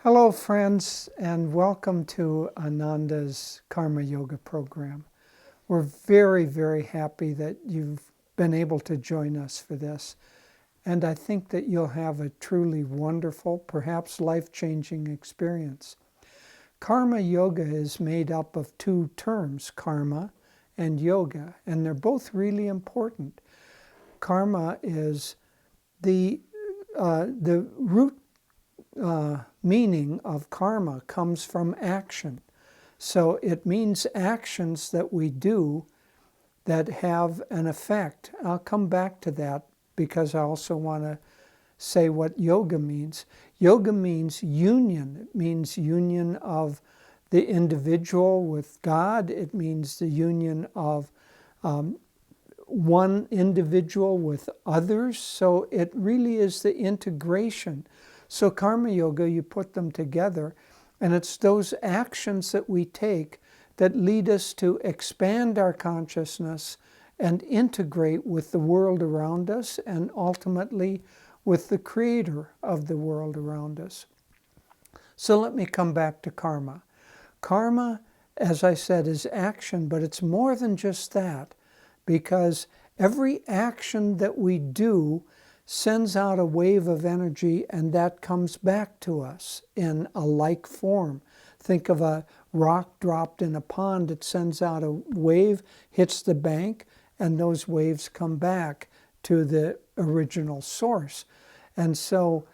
Hello, friends, and welcome to Ananda's Karma Yoga program. We're very, very happy that you've been able to join us for this. And I think that you'll have a truly wonderful, perhaps life-changing experience. Karma Yoga is made up of two terms, karma and yoga, and they're both really important. Karma is the root meaning of karma comes from action. So it means actions that we do that have an effect. I'll come back to that because I also want to say what yoga means. Yoga means union. It means union of the individual with God. It means the union of one individual with others. So it really is the integration. So Karma Yoga, you put them together, and it's those actions that we take that lead us to expand our consciousness and integrate with the world around us and ultimately with the creator of the world around us. So let me come back to karma. Karma, as I said, is action, but it's more than just that, because every action that we do sends out a wave of energy, and that comes back to us in a like form. Think of a rock dropped in a pond. It sends out a wave, hits the bank, and those waves come back to the original source. And so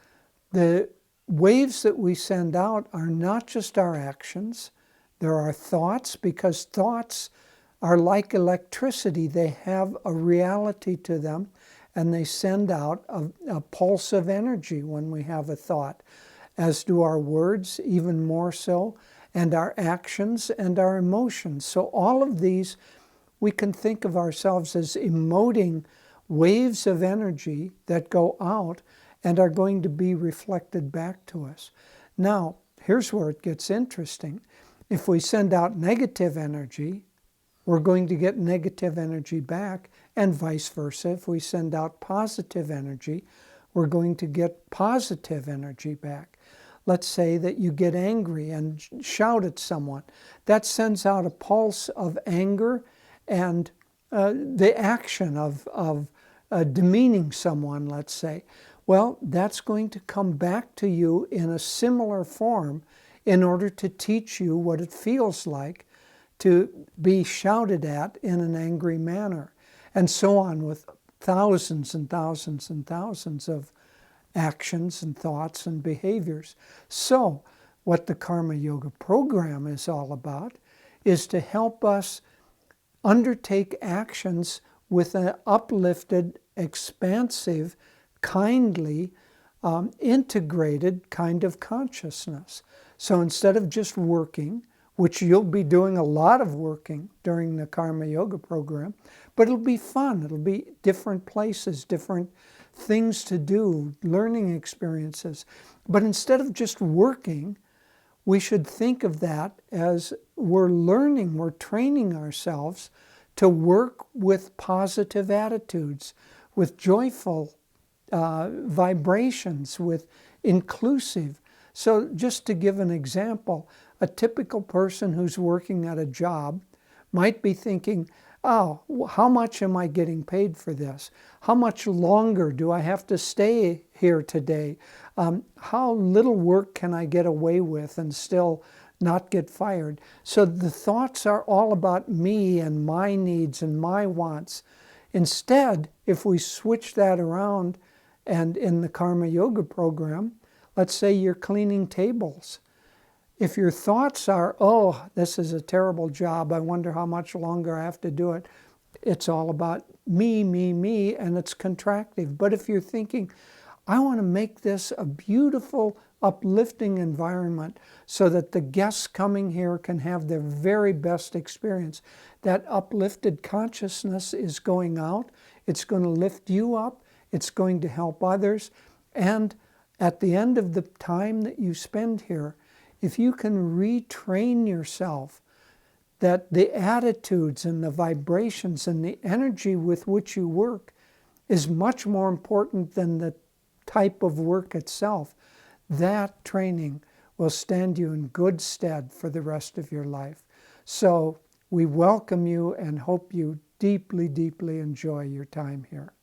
the waves that we send out are not just our actions. There are thoughts, because thoughts are like electricity. They have a reality to them, and they send out a pulse of energy when we have a thought, as do our words, even more so, and our actions and our emotions. So all of these, we can think of ourselves as emoting waves of energy that go out and are going to be reflected back to us. Now, here's where it gets interesting. If we send out negative energy, we're going to get negative energy back, and vice versa. If we send out positive energy, we're going to get positive energy back. Let's say that you get angry and shout at someone. That sends out a pulse of anger and the action of demeaning someone, let's say. Well, that's going to come back to you in a similar form in order to teach you what it feels like to be shouted at in an angry manner, and so on with thousands and thousands and thousands of actions and thoughts and behaviors. So what the Karma Yoga program is all about is to help us undertake actions with an uplifted, expansive, kindly, integrated kind of consciousness. So instead of just working, which you'll be doing a lot of working during the Karma Yoga program, but it'll be fun. It'll be different places, different things to do, learning experiences. But instead of just working, we should think of that as we're learning, we're training ourselves to work with positive attitudes, with joyful vibrations, with inclusive. So just to give an example, a typical person who's working at a job might be thinking, oh, how much am I getting paid for this? How much longer do I have to stay here today? How little work can I get away with and still not get fired? So the thoughts are all about me and my needs and my wants. Instead, if we switch that around, and in the Karma Yoga program, let's say you're cleaning tables. If your thoughts are, oh, this is a terrible job, I wonder how much longer I have to do it, it's all about me, me, me, and it's contractive. But if you're thinking, I want to make this a beautiful, uplifting environment so that the guests coming here can have their very best experience, that uplifted consciousness is going out, it's going to lift you up, it's going to help others, and at the end of the time that you spend here, if you can retrain yourself that the attitudes and the vibrations and the energy with which you work is much more important than the type of work itself, that training will stand you in good stead for the rest of your life. So we welcome you and hope you deeply, deeply enjoy your time here.